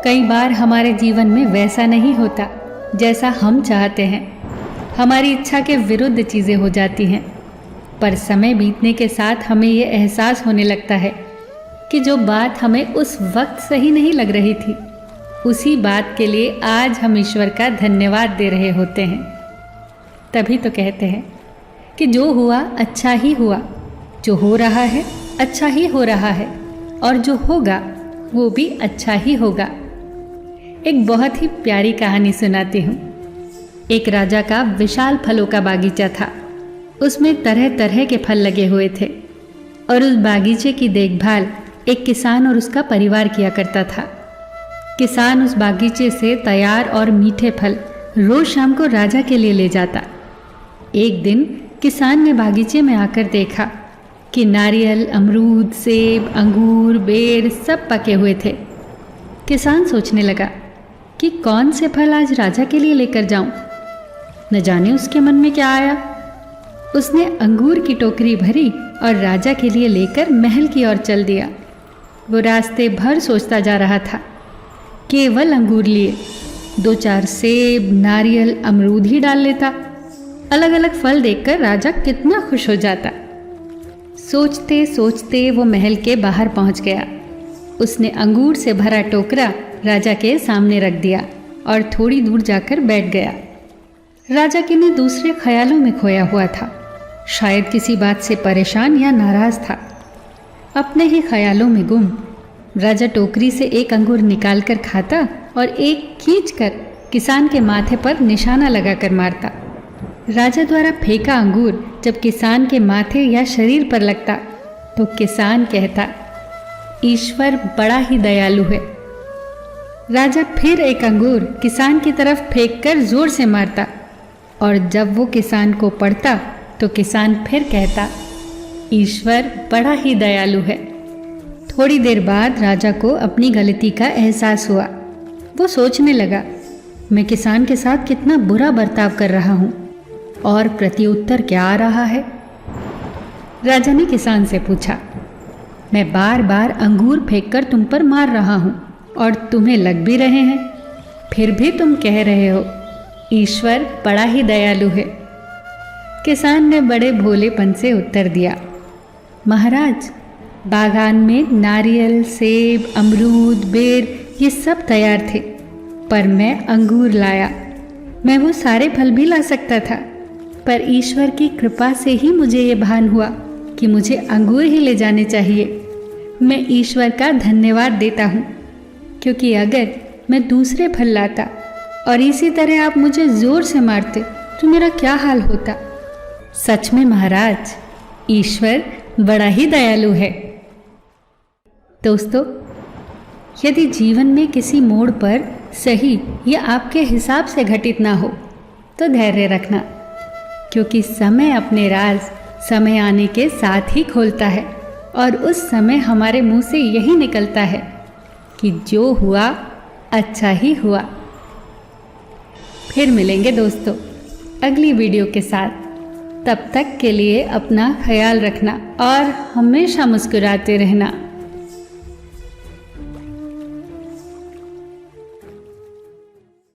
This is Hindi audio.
कई बार हमारे जीवन में वैसा नहीं होता जैसा हम चाहते हैं। हमारी इच्छा के विरुद्ध चीज़ें हो जाती हैं, पर समय बीतने के साथ हमें ये एहसास होने लगता है कि जो बात हमें उस वक्त सही नहीं लग रही थी, उसी बात के लिए आज हम ईश्वर का धन्यवाद दे रहे होते हैं। तभी तो कहते हैं कि जो हुआ अच्छा ही हुआ, जो हो रहा है अच्छा ही हो रहा है, और जो होगा वो भी अच्छा ही होगा। एक बहुत ही प्यारी कहानी सुनाती हूँ। एक राजा का विशाल फलों का बागीचा था। उसमें तरह तरह के फल लगे हुए थे और उस बागीचे की देखभाल एक किसान और उसका परिवार किया करता था। किसान उस बागीचे से तैयार और मीठे फल रोज शाम को राजा के लिए ले जाता। एक दिन किसान ने बागीचे में आकर देखा कि नारियल, अमरूद, सेब, अंगूर, बेर सब पके हुए थे। किसान सोचने लगा कि कौन से फल आज राजा के लिए लेकर जाऊं। न जाने उसके मन में क्या आया। उसने अंगूर की टोकरी भरी और राजा के लिए लेकर महल की ओर चल दिया। वो रास्ते भर सोचता जा रहा था। केवल अंगूर लिए 2-4 सेब, नारियल, अमरूद ही डाल लेता। अलग अलग फल देखकर राजा कितना खुश हो जाता। सोचते सोचते वो महल के बाहर पहुंच गया। उसने अंगूर से भरा टोकरा राजा के सामने रख दिया और थोड़ी दूर जाकर बैठ गया। राजा किन्हीं दूसरे ख्यालों में खोया हुआ था। शायद किसी बात से परेशान या नाराज था। अपने ही ख्यालों में गुम राजा टोकरी से एक अंगूर निकालकर खाता और एक खींचकर किसान के माथे पर निशाना लगाकर मारता। राजा द्वारा फेंका अंगूर जब किसान के माथे या शरीर पर लगता तो किसान कहता, ईश्वर बड़ा ही दयालु है। राजा फिर एक अंगूर किसान की तरफ फेंककर जोर से मारता और जब वो किसान को पड़ता तो किसान फिर कहता, ईश्वर बड़ा ही दयालु है। थोड़ी देर बाद राजा को अपनी गलती का एहसास हुआ। वो सोचने लगा, मैं किसान के साथ कितना बुरा बर्ताव कर रहा हूँ और प्रत्युत्तर क्या आ रहा है। राजा ने किसान से पूछा, मैं बार बार अंगूर फेंककर तुम पर मार रहा हूँ और तुम्हें लग भी रहे हैं, फिर भी तुम कह रहे हो ईश्वर बड़ा ही दयालु है। किसान ने बड़े भोलेपन से उत्तर दिया, महाराज, बागान में नारियल, सेब, अमरूद, बेर ये सब तैयार थे, पर मैं अंगूर लाया। मैं वो सारे फल भी ला सकता था, पर ईश्वर की कृपा से ही मुझे ये भान हुआ कि मुझे अंगूर ही ले जाने चाहिए। मैं ईश्वर का धन्यवाद देता हूँ, क्योंकि अगर मैं दूसरे फल लाता और इसी तरह आप मुझे जोर से मारते तो मेरा क्या हाल होता। सच में महाराज, ईश्वर बड़ा ही दयालु है। दोस्तों, यदि जीवन में किसी मोड़ पर सही या आपके हिसाब से घटित ना हो तो धैर्य रखना, क्योंकि समय अपने राज समय आने के साथ ही खोलता है और उस समय हमारे मुंह से यही निकलता है कि जो हुआ अच्छा ही हुआ। फिर मिलेंगे दोस्तों अगली वीडियो के साथ। तब तक के लिए अपना ख्याल रखना और हमेशा मुस्कुराते रहना।